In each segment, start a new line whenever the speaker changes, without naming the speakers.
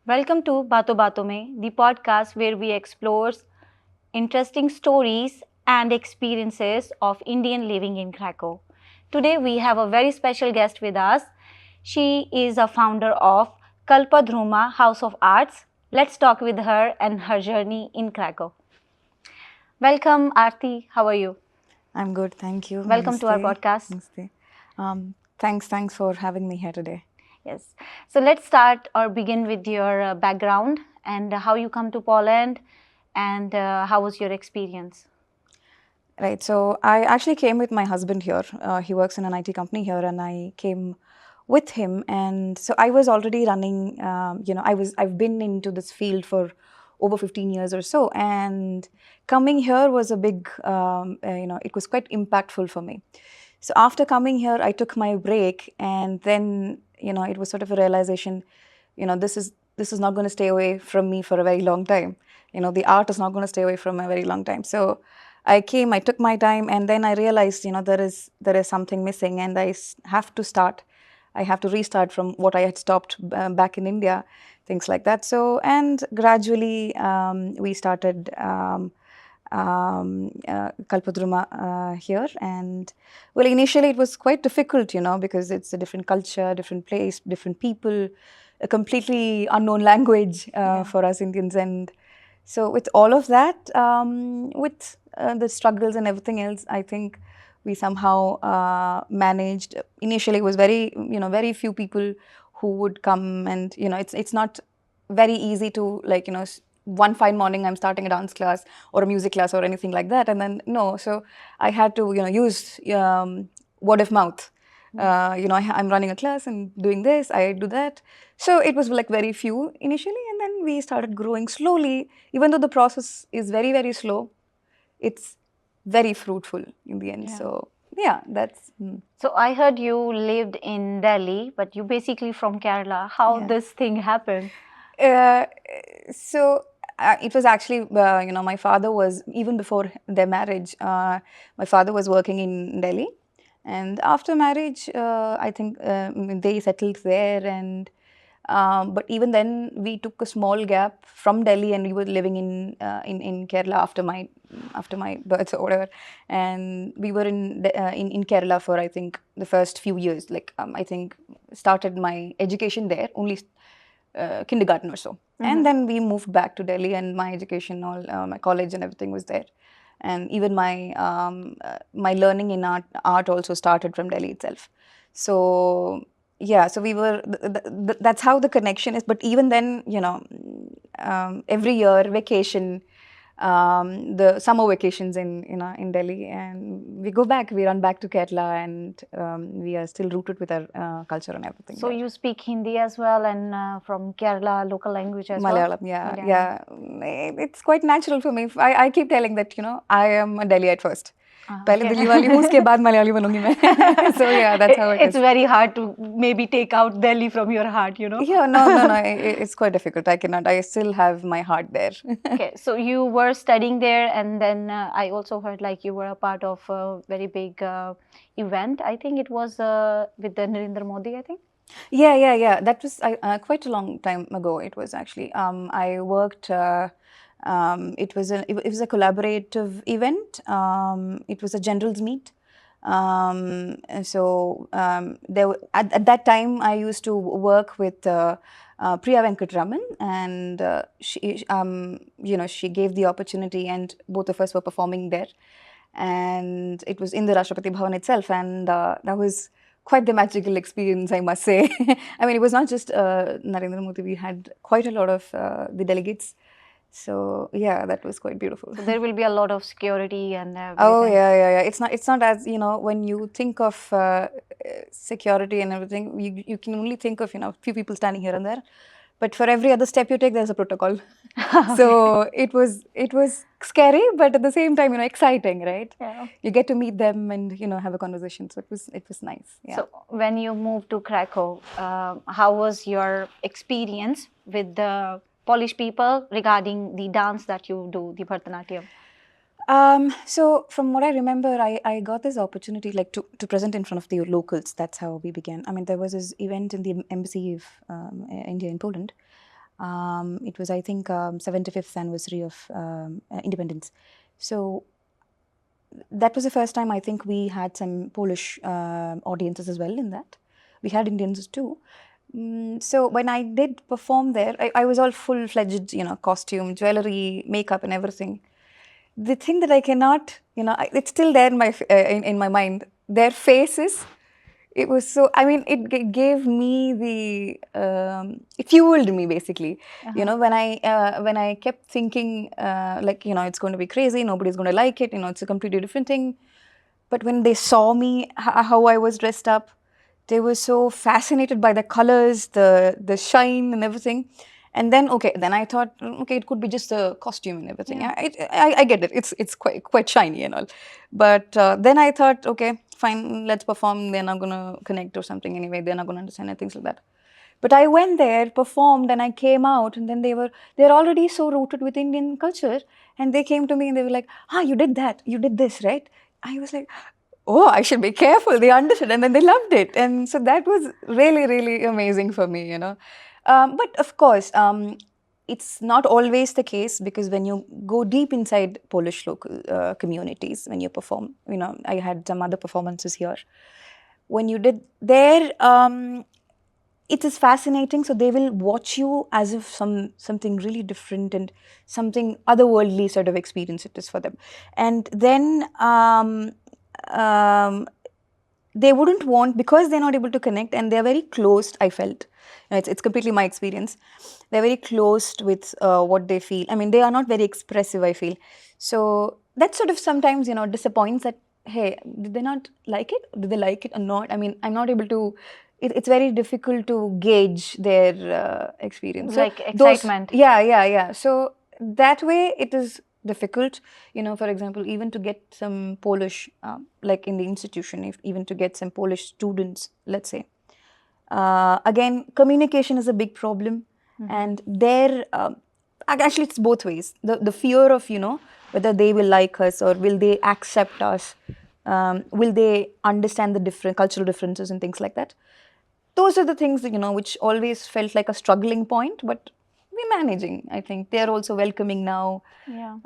Welcome to Baaton Baaton, the podcast where we explore interesting stories and experiences of Indian living in Krakow. Today we have a very special guest with us. She is a founder of Kalpadruma House of Arts. Let's talk with her and her journey in Krakow. Welcome, Arathy. How are you?
I'm good, thank you.
Welcome to our
Namaste.
podcast.
Namaste. Thanks for having me here today.
Yes. So let's start or begin with your background and how you come to Poland and how was your experience?
Right, so I actually came with my husband here. He works in an IT company here, and I came with him. And so I was already running. I've been into this field for over 15 years or so, and coming here was a big. It was quite impactful for me. So after coming here, I took my break, and then it was sort of a realization. This is not going to stay away from me for a very long time. The art is not going to stay away from me a very long time. So I came, I took my time, and then I realized, there is something missing, and I have to start. I have to restart from what I had stopped back in India, things like that. So, and gradually we started Kalpadruma here, and well, initially it was quite difficult, because it's a different culture, different place, different people, a completely unknown language for us Indians, and so with all of that, with the struggles and everything else, I think we somehow managed. Initially, it was very few people who would come, and it's not very easy to one fine morning I'm starting a dance class or a music class or anything like that, and then no. So I had to use word of mouth. I'm running a class and doing this, I do that. So it was very few initially, and then we started growing slowly. Even though the process is very, very slow, it's very fruitful in the end.
Yeah.
So yeah, that's.
So I heard you lived in Delhi, but you basically from Kerala. How this thing happened?
So it was actually, my father was, even before their marriage, my father was working in Delhi. And after marriage, I think they settled there. And but even then, we took a small gap from Delhi, and we were living in Kerala after my birth or whatever. And we were in Kerala for, I think, the first few years. I think started my education there, only kindergarten or so. And then we moved back to Delhi, and my education, all my college and everything was there. And even my my learning in art also started from Delhi itself. So yeah, so we were. That's how the connection is. But even then, every year vacation, the summer vacations in Delhi, and we go back. We run back to Kerala, and we are still rooted with our culture and everything.
So you speak Hindi as well, and from Kerala local language as
Malayalam,
well.
yeah. It's quite natural for me. I keep telling that I am a Delhiite first. पहले दिल्ली वाली हूँ, उसके बाद मलयाली बनूंगी मैं. So yeah, that's how it is.
It's very hard to maybe take out Delhi from your heart,
Yeah, no. It's quite difficult. I cannot. I still have my heart there.
Okay, so you were studying there, and then I also heard you were a part of a very big event. I think it was with the Narendra Modi, I think.
Yeah. That was quite a long time ago. It was actually. I worked. It was a collaborative event. It was a generals meet. At that time, I used to work with Priya Venkataraman, and she gave the opportunity, and both of us were performing there. And it was in the Rashtrapati Bhavan itself, and that was quite the magical experience, I must say. I mean, it was not just Narendra Modi. We had quite a lot of the delegates. So yeah, that was quite beautiful.
So there will be a lot of security and everything.
Oh yeah. It's not as when you think of security and everything, you can only think of few people standing here and there, but for every other step you take, there's a protocol. So it was scary, but at the same time exciting, right?
Yeah.
You get to meet them and have a conversation. So it was nice. Yeah.
So when you moved to Krakow, how was your experience with the Polish people regarding the dance that you do, the Bharatanatyam?
So from what I remember, I got this opportunity to present in front of the locals. That's how we began. I mean, there was this event in the embassy of India in Poland. It was, I think, 75th anniversary of independence. So that was the first time I think we had some Polish audiences as well in that. We had Indians too. So when I did perform there, I was all full-fledged, costume, jewelry, makeup and everything. The thing that I cannot, it's still there in my mind. Their faces, it was so, I mean, it gave me it fueled me basically. When I kept thinking, it's going to be crazy, nobody's going to like it, it's a completely different thing. But when they saw me, how I was dressed up, they were so fascinated by the colors, the shine and everything. And then, then I thought, okay, it could be just a costume and everything.
Yeah.
I get it. It's quite shiny and all. But then I thought, okay, fine, let's perform. They're not going to connect or something anyway. They're not going to understand and things like that. But I went there, performed, and I came out, and then they're already so rooted with Indian culture. And they came to me and they were like, you did that. You did this, right? I was like, oh, I should be careful. They understood and then they loved it. And so that was really, really amazing for me, But of course, it's not always the case, because when you go deep inside Polish local communities, when you perform, I had some other performances here. When you did there, it is fascinating. So they will watch you as if something really different and something otherworldly sort of experience it is for them. And then they wouldn't want, because they're not able to connect and they're very closed, I felt. It's completely my experience. They're very closed with what they feel. I mean, they are not very expressive, I feel. So that sort of sometimes, disappoints that, hey, did they not like it? Did they like it or not? I mean, I'm not able to, it's very difficult to gauge their experience.
Like excitement.
Yeah. So that way it is difficult, for example, even to get some Polish, like in the institution, even to get some Polish students, let's say. Again, communication is a big problem. And there, actually it's both ways. The fear of, whether they will like us or will they accept us, will they understand the different cultural differences and things like that. Those are the things that, which always felt like a struggling point, but we're managing. I think they're also welcoming now.
Yeah.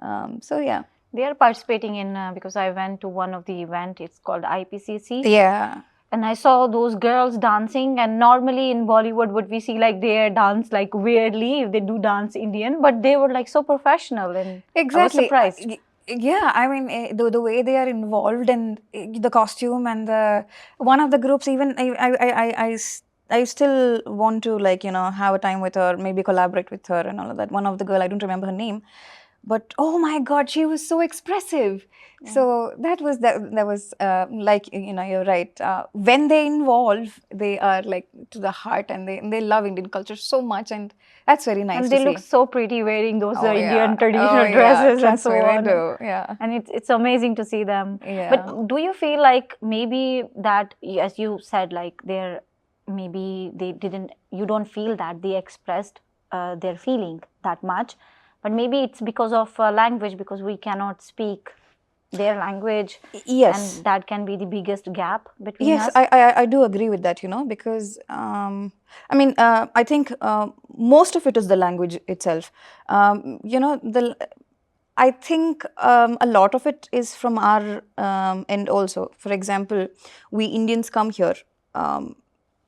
So yeah.
They are participating in, because I went to one of the event, it's called IPCC.
Yeah.
And I saw those girls dancing, and normally in Bollywood, would we see like they dance like weirdly if they do dance Indian, but they were like so professional, and
exactly.
I was surprised.
Yeah, I mean, the way they are involved and the costume and one of the groups, even I still want to, like, have a time with her, maybe collaborate with her and all of that. One of the girl, I don't remember her name, but oh my God, she was so expressive. Yeah. So that was like, you're right. When they involve, they are like to the heart, and they love Indian culture so much, and that's very nice.
And they look so pretty wearing those Indian traditional dresses
yeah.
and so on.
Do. Yeah.
And it's amazing to see them.
Yeah.
But do you feel like maybe that, as you said, like maybe you don't feel that they expressed their feeling that much, but maybe it's because of language, because we cannot speak their language.
Yes.
And that can be the biggest gap between us.
Yes, I do agree with that, because I mean, I think most of it is the language itself. I think a lot of it is from our end also. For example, we Indians come here,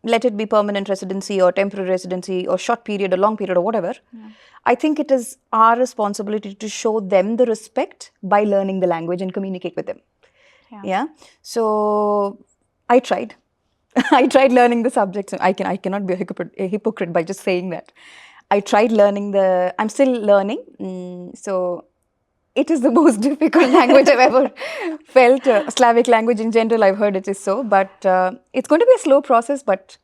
let it be permanent residency or temporary residency or short period or long period or whatever. Yeah. I think it is our responsibility to show them the respect by learning the language and communicate with them. Yeah. So I tried. I tried learning the subjects. I cannot be a hypocrite by just saying that. I tried learning I'm still learning. So it is the most difficult language I've ever felt. Slavic language in general, I've heard it is so. But it's going to be a slow process. But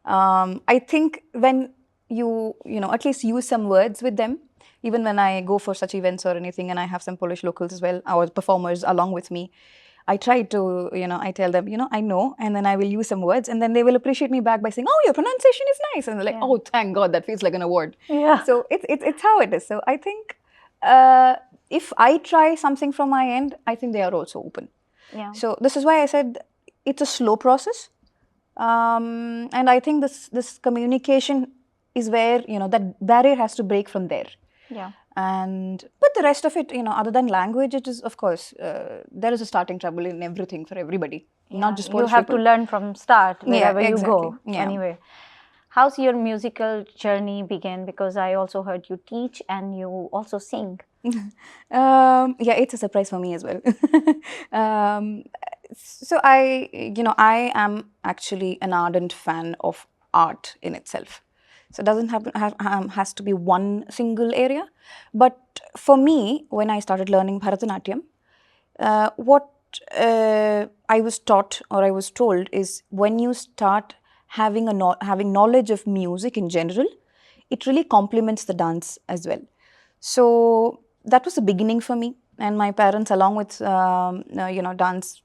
I think when you at least use some words with them, even when I go for such events or anything, and I have some Polish locals as well, our performers along with me, I try to, I tell them, I know, and then I will use some words, and then they will appreciate me back by saying, oh, your pronunciation is nice. And they're like, oh, thank God, that feels like an award.
Yeah.
So it's how it is. So I think if I try something from my end, I think they are also open.
Yeah.
So this is why I said it's a slow process. And I think this communication is where, that barrier has to break from there.
Yeah.
But the rest of it, other than language, it is, of course, there is a starting trouble in everything for everybody, not just Polish
You have
people.
to learn from start wherever you go.
Yeah.
Anyway, how's your musical journey began? Because I also heard you teach and you also sing.
Yeah, it's a surprise for me as well. So I am actually an ardent fan of art in itself. So it doesn't has to be one single area. But for me, when I started learning Bharatanatyam, what I was taught or I was told is when you start having having knowledge of music in general, it really complements the dance as well. So that was the beginning for me, and my parents, along with dance,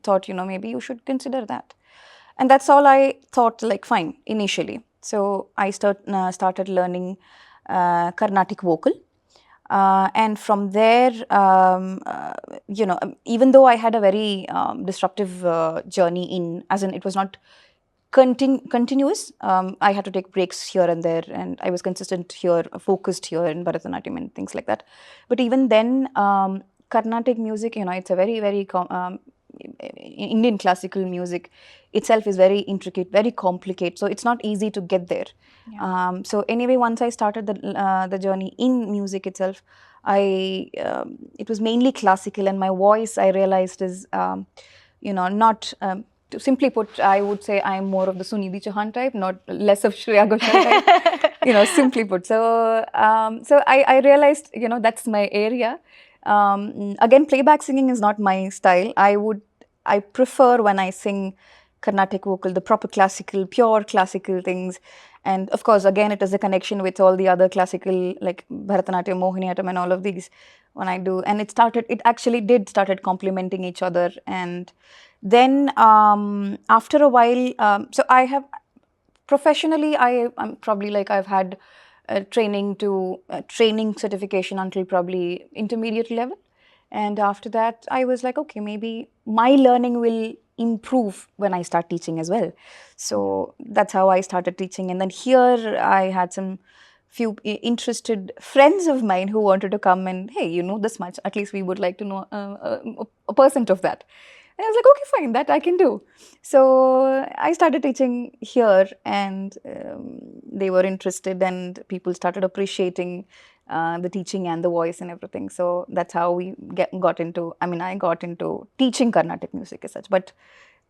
thought maybe you should consider that, and that's all I thought. Like fine, initially. So I started learning Carnatic vocal. And from there, even though I had a very disruptive journey as in it was not continuous, I had to take breaks here and there, and I was consistent here, focused here in Bharatanatyam and things like that. But even then, Carnatic music, it's a very, very Indian classical music itself is very intricate, very complicated. So it's not easy to get there. Yeah. So anyway, once I started the journey in music itself, it was mainly classical, and my voice, I realized, is not. Simply put, I would say I'm more of the Sunidhi Chauhan type, not less of Shreya Ghoshal type. Simply put. So I realized, that's my area. Again, playback singing is not my style. I prefer when I sing Carnatic vocal, the proper classical, pure classical things. And of course, again, it is a connection with all the other classical, like Bharatanatyam, Mohiniyattam, and all of these when I do. And it actually started complementing each other. And then after a while, so I have, professionally, I'm probably like I've had training certification until probably intermediate level. And after that, I was like, okay, maybe my learning will improve when I start teaching as well. So that's how I started teaching. And then here I had some few interested friends of mine who wanted to come and, hey, you know this much, at least we would like to know a percent of that. And I was like, okay, fine, that I can do. So I started teaching here, and they were interested, and people started appreciating the teaching and the voice and everything. So that's how we got into, I got into teaching Carnatic music as such, but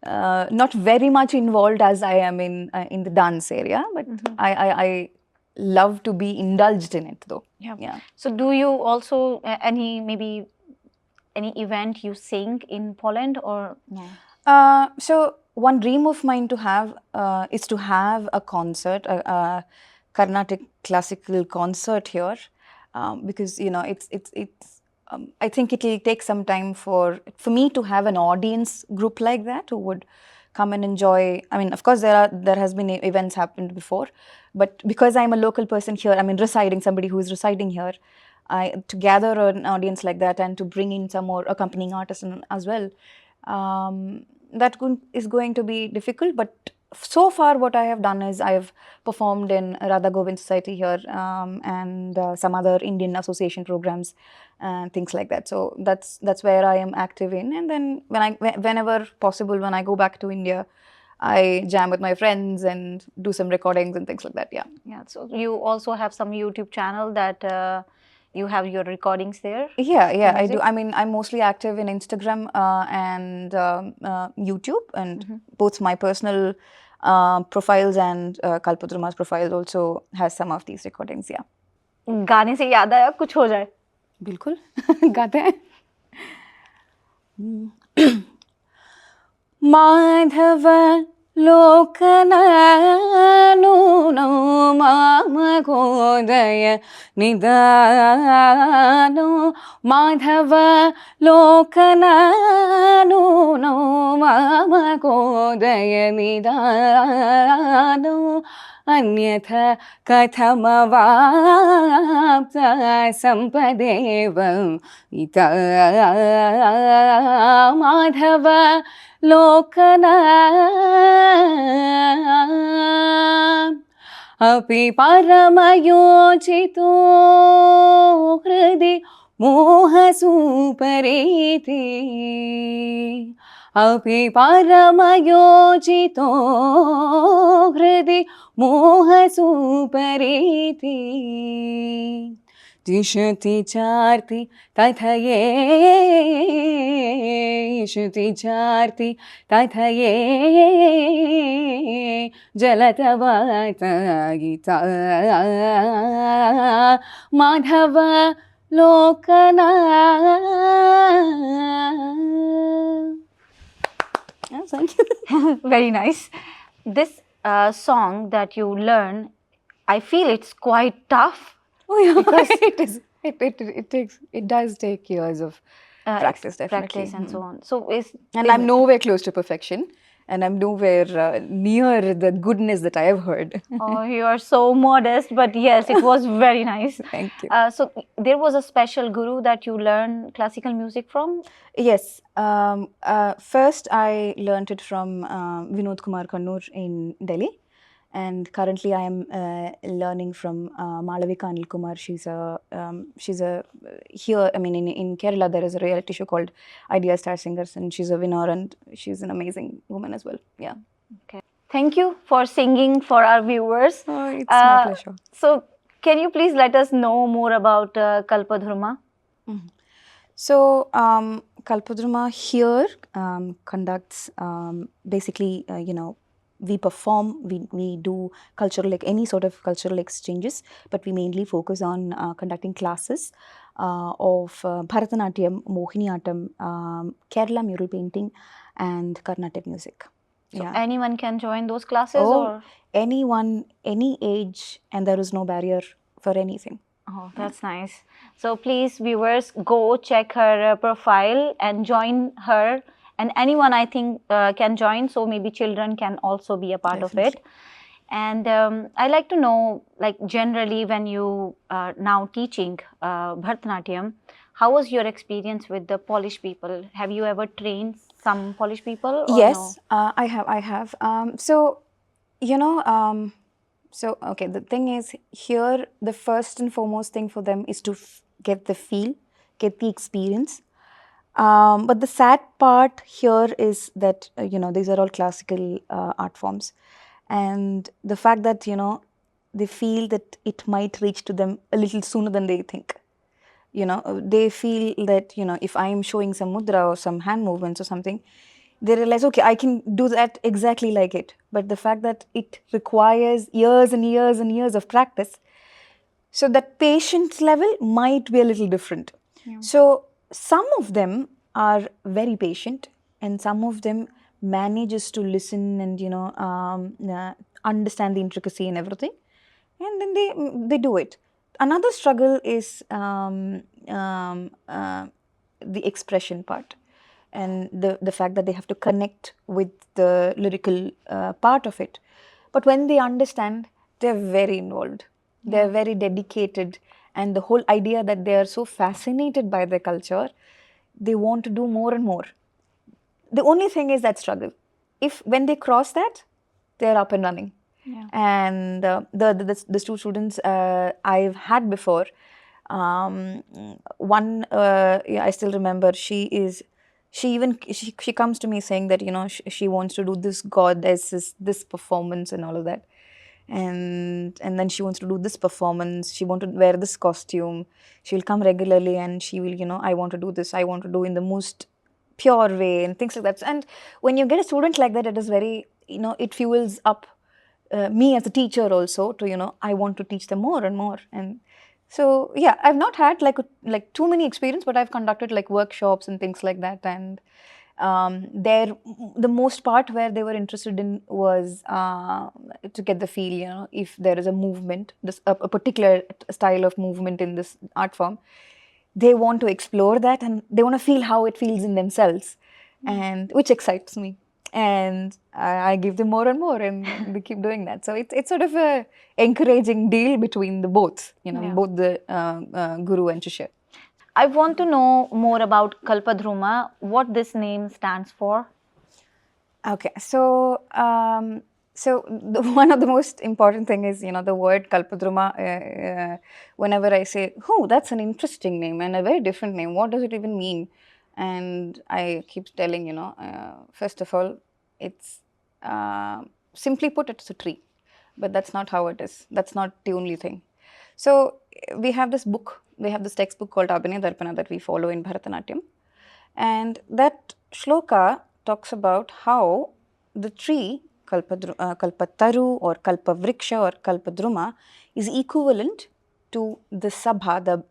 not very much involved as I am in the dance area, but I love to be indulged in it though.
Yeah. So do you also, any event you sing in Poland or no?
So one dream of mine to have is to have a concert, a Carnatic classical concert here, because it's I think it will take some time for me to have an audience group like that who would come and enjoy. I mean, of course, there has been events happened before, but because I'm a local person here, somebody who is residing here, to gather an audience like that and to bring in some more accompanying artists as well, that is going to be difficult. But so far, what I have done is I've performed in Radha Govind Society here, and some other Indian association programs, things like that. So that's where I am active in. And then whenever possible, when I go back to India, I jam with my friends and do some recordings and things like that. Yeah.
Yeah. So you also have some YouTube channel that you have your recordings there?
Yeah, I do. I'm mostly active in Instagram and YouTube, and both my personal profiles and Kalpadruma's profile also has some of these recordings. Yeah.
गाने से याद आया कुछ हो जाए?
बिल्कुल गाते हैं. माधव लोकनानो मामकोदय निदानो माधव लोकनानो मामकोदय निदानो अन्यथा कथमवाप्ता सम्पदेव इता माधव लोकना अपि परमयोजितो हृदि मोहसूपरेति अपि परमयोजितो हृदि मोहसूपरेति तिष्ठति चार्ति तथयेष्ति चार्ति तथये जलतवातगिता Madhav लोकना. Thank you.
Very nice. This song that you learn, I feel it's quite tough.
Oh yeah,
Because-
it is. It does take years of practice, definitely.
Practice and so on. So
And I'm nowhere close to perfection, and I'm nowhere near the goodness that I have heard.
Oh, you are so modest, but yes, it was very nice.
Thank you.
So there was a special guru that you learned classical music from?
Yes. First, I learnt it from Vinod Kumar Kannur in Delhi, and currently I am learning from Malavika Anil Kumar. She's a here. I mean, in Kerala there is a reality show called Idea Star Singers, and she's a winner, and she's an amazing woman as well. Yeah.
Thank you for singing for our viewers.
Oh, it's my pleasure.
So can you please let us know more about Kalpadruma?
So, Kalpadruma here conducts basically, we perform, we do cultural, like any sort of cultural exchanges, but we mainly focus on conducting classes of Bharatanatyam, Mohiniyattam, Kerala mural painting, and Carnatic music.
So anyone can join those classes?
Oh,
Or?
anyone, any age, and there is no barrier for anything.
Oh, that's nice. So please, viewers, go check her profile and join her. And anyone, I think, can join. So maybe children can also be a part of it. And I'd like to know, like generally, when you are now teaching Bharatanatyam, how was your experience with the Polish people? Have you ever trained some Polish people? Or
Yes,
no?
I have. So okay, the thing is here, the first and foremost thing for them is to get the feel, get the experience. But the sad part here is that, these are all classical art forms. And the fact that, they feel that it might reach to them a little sooner than they think. They feel that, if I am showing some mudra or some hand movements or something, they realize, okay, I can do that exactly like it. But the fact that it requires years and years and years of practice, so that patience level might be a little different. So some of them are very patient, and some of them manages to listen and understand the intricacy and everything, and then they do it. Another struggle is the expression part, and the fact that they have to connect with the lyrical part of it. But when they understand, they're very involved. They're very dedicated, and the whole idea that they are so fascinated by their culture, they want to do more and more. The only thing is that struggle. When they cross that, they're up and running. And the two students I've had before, one I still remember. She comes to me saying that she wants to do this goddess, this performance and all of that, and then she wants to do this performance. She wants to wear this costume. She will come regularly and she will I want to do this. I want to do in the most pure way and things like that. And when you get a student like that, it is very it fuels up me as a teacher also to I want to teach them more and more. And so yeah, I've not had like too many experience, but I've conducted like workshops and things like that. And the most part where they were interested in was to get the feel, if there is a movement, a particular style of movement in this art form, they want to explore that and they want to feel how it feels in themselves, and which excites me. And I give them more and more, and they keep doing that. So it's sort of a encouraging deal between the both, both the guru and shishya.
I want to know more about Kalpadruma, what this name stands for.
Okay, so So one of the most important thing is, the word Kalpadruma. Whenever I say, oh, that's an interesting name and a very different name, what does it even mean? And I keep telling, first of all, it's simply put, it's a tree. But that's not how it is. That's not the only thing. So we have this book, we have this textbook called Abhinaya Darpana that we follow in Bharatanatyam. And that shloka talks about how the tree, Kalpataru or Kalpavriksha or Kalpadruma, is equivalent to the sabha.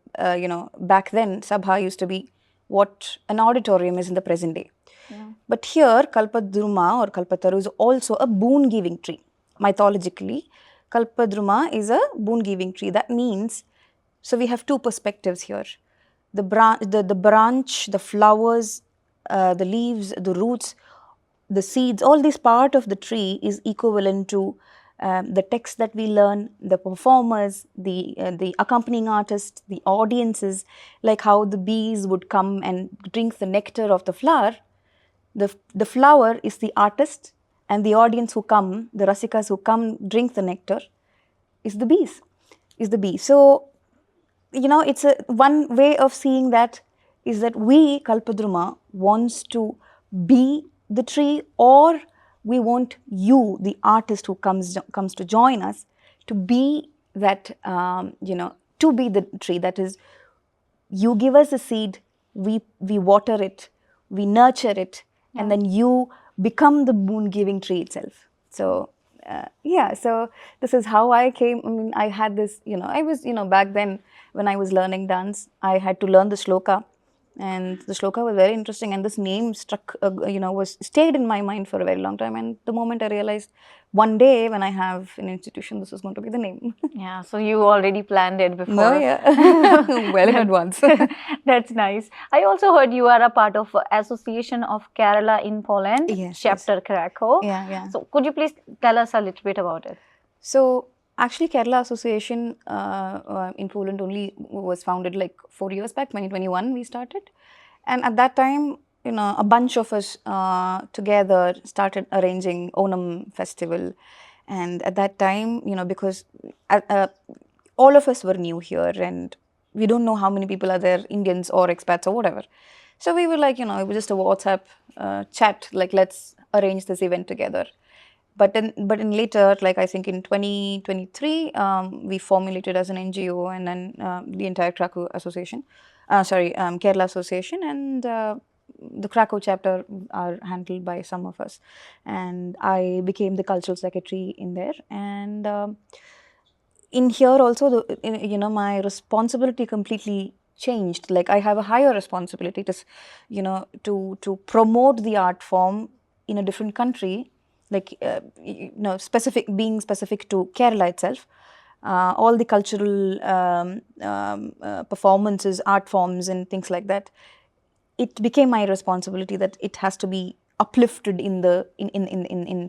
Back then, sabha used to be what an auditorium is in the present day.
Yeah.
But here, Kalpadruma or Kalpataru is also a boon-giving tree. Mythologically, Kalpadruma is a boon-giving tree. That means, so we have two perspectives here. The branch, the flowers, the leaves, the roots, the seeds, all this part of the tree is equivalent to the text that we learn, the performers, the accompanying artists, the audiences, like how the bees would come and drink the nectar of the flower. The flower is the artist, and the audience who come, the rasikas who come drink the nectar, is the bees, is the bee. So, it's one way of seeing that is that we, Kalpadruma, wants to be the tree, or we want you, the artist who comes to join us, to be that, to be the tree. That is, you give us a seed, we water it, we nurture it, and then you become the boon-giving tree itself. So, so this is how I came. I mean, I had this, I was, back then when I was learning dance, I had to learn the shloka. And the shloka was very interesting, and this name struck, stayed in my mind for a very long time. And the moment I realized one day when I have an institution, this is going to be the name.
Yeah, so you already planned it before.
No, yeah, well in advance.
That's nice. I also heard you are a part of Association of Kerala in Poland,
Yes,
chapter Krakow.
Yeah.
So could you please tell us a little bit about it?
So actually, Kerala Association in Poland only was founded like 4 years back, 2021 we started. And at that time, a bunch of us together started arranging Onam festival. And at that time, because all of us were new here and we don't know how many people are there, Indians or expats or whatever. So we were like, it was just a WhatsApp chat, like let's arrange this event together. But in later, like I think in 2023, we formulated as an NGO, and then the entire Krakow Association, Kerala Association, and the Krakow chapter are handled by some of us. And I became the cultural secretary in there. And in here also, my responsibility completely changed. Like I have a higher responsibility to promote the art form in a different country. Like, being specific to Kerala itself, all the cultural performances, art forms and things like that, it became my responsibility that it has to be uplifted in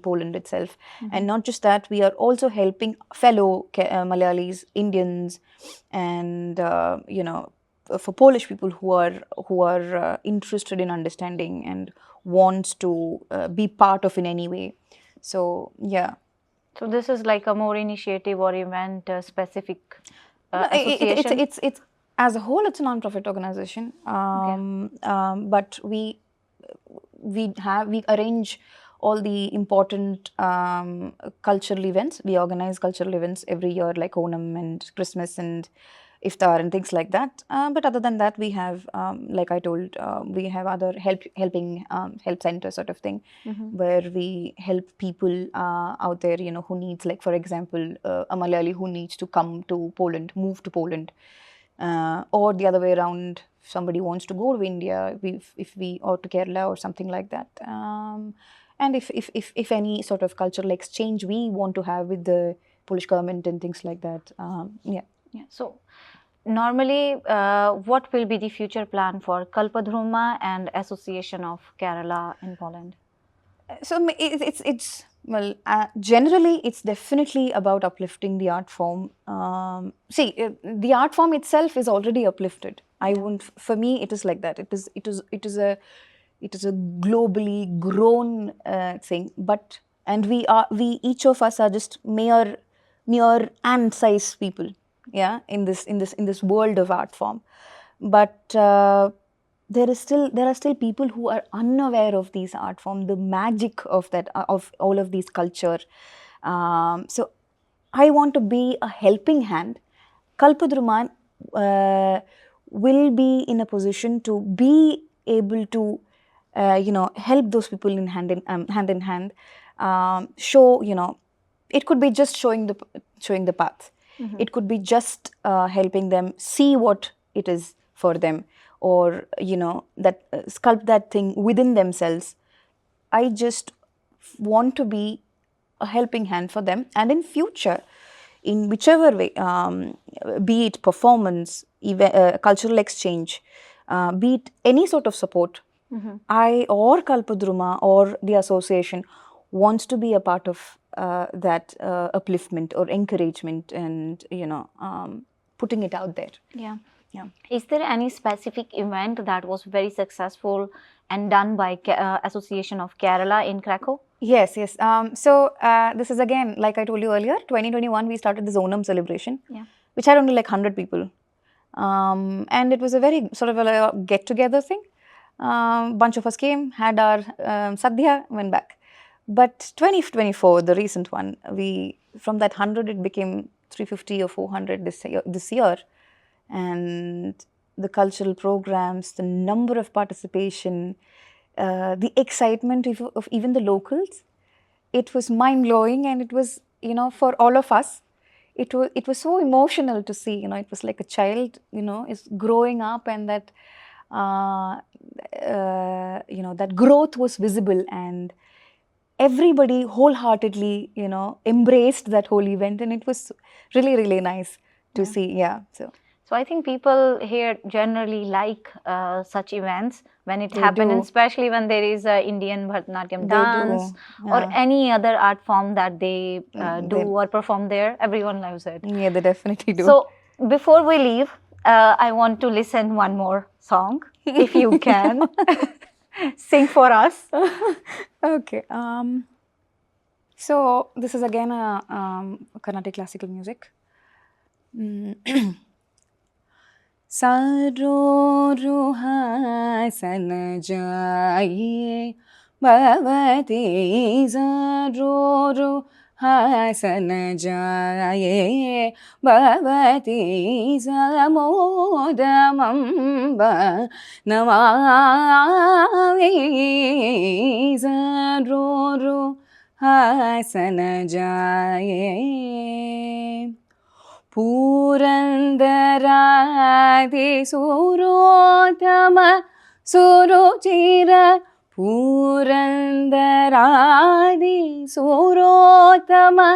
Poland itself. And not just that, we are also helping fellow Malayalis, Indians, and for Polish people who are interested in understanding and wants to be part of in any way. So, yeah.
So this is like a more initiative or event specific association?
It's as a whole, it's a non-profit organization. But we arrange all the important cultural events. We organize cultural events every year, like Onam and Christmas and Iftar and things like that. But other than that, we have, like I told, we have other help center sort of thing, where we help people out there, who needs, like for example, a Malayali who needs to come to Poland, move to Poland, or the other way around, somebody wants to go to India, or to Kerala or something like that. And if any sort of cultural exchange we want to have with the Polish government and things like that, yeah.
So normally, what will be the future plan for Kalpadruma and Association of Kerala in Poland?
So it's generally it's definitely about uplifting the art form. The art form itself is already uplifted. For me, it is like that. It is a globally grown thing, but and we each of us are just mere ant-sized people, yeah, in this world of art form. But there are still people who are unaware of these art form, the magic of that, of all of these culture. So I want to be a helping hand. Kalpadruma will be in a position to be able to help those people in hand in hand. Show, it could be just showing the path. It could be just helping them see what it is for them, or that sculpt that thing within themselves. I just want to be a helping hand for them, and in future, in whichever way, be it performance, cultural exchange, be it any sort of support, I or Kalpadruma or the association wants to be a part of that upliftment or encouragement, and putting it out there.
Yeah.
Yeah.
Is there any specific event that was very successful and done by Association of Kerala in Krakow?
Yes. So this is again, like I told you earlier, 2021 we started the Onam celebration, which had only like 100 people, and it was a very sort of a get-together thing. Bunch of us came, had our sadhya, went back. But 2024, the recent one, from that 100 it became 350 or 400 this year. And the cultural programs, the number of participation, the excitement of even the locals, it was mind-blowing, and it was, for all of us, it was so emotional to see. It was like a child, is growing up, and that that growth was visible, and everybody wholeheartedly, embraced that whole event, and it was really, really nice to see. Yeah.
So I think people here generally like such events when it happens, and especially when there is a Indian Bharatanatyam dance or any other art form that they do or perform there. Everyone loves it.
Yeah, they definitely do.
So before we leave, I want to listen one more song, if you can. Sing for us.
Okay. So this is again a Carnatic classical music. Saro ruhasan jaye bhavati saro ruhasan jaye bhavati samodamamba namami saro ruhasan jaye Purandara Surotama Suruchira Purandara Surotama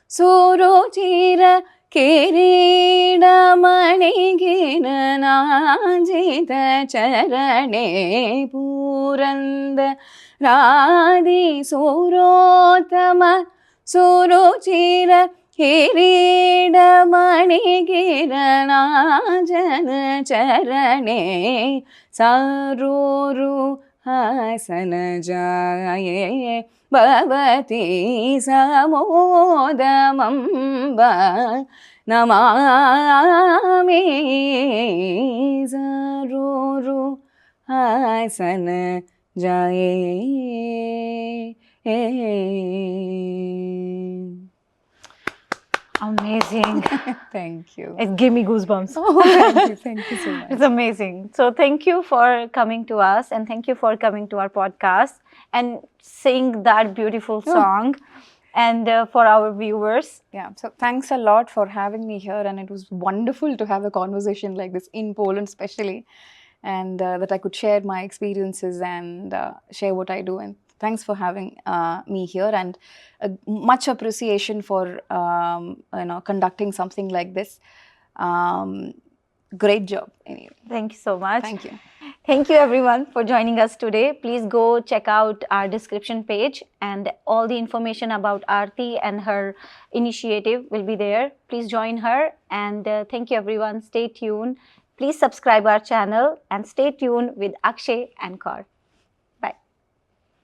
Suruchira Kiridamani Giranajita Charane Purandara Surotama Suruchira Kiridamani Giranajana Charane Saruru Hasana Jaye Bhavati Samodamamba Namami Saruru Hasana Jaye.
Amazing.
Thank you.
It gave me goosebumps.
Oh, thank you so much.
It's amazing. So thank you for coming to us, and thank you for coming to our podcast and sing that beautiful song, and for our viewers.
Yeah, so thanks a lot for having me here, and it was wonderful to have a conversation like this in Poland especially, and that I could share my experiences and share what I do. And thanks for having me here, and much appreciation for conducting something like this. Great job. Anyway.
Thank you so much.
Thank you.
Thank you everyone for joining us today. Please go check out our description page, and all the information about Arathy and her initiative will be there. Please join her, and thank you everyone. Stay tuned. Please subscribe our channel and stay tuned with Akshay and Kaur.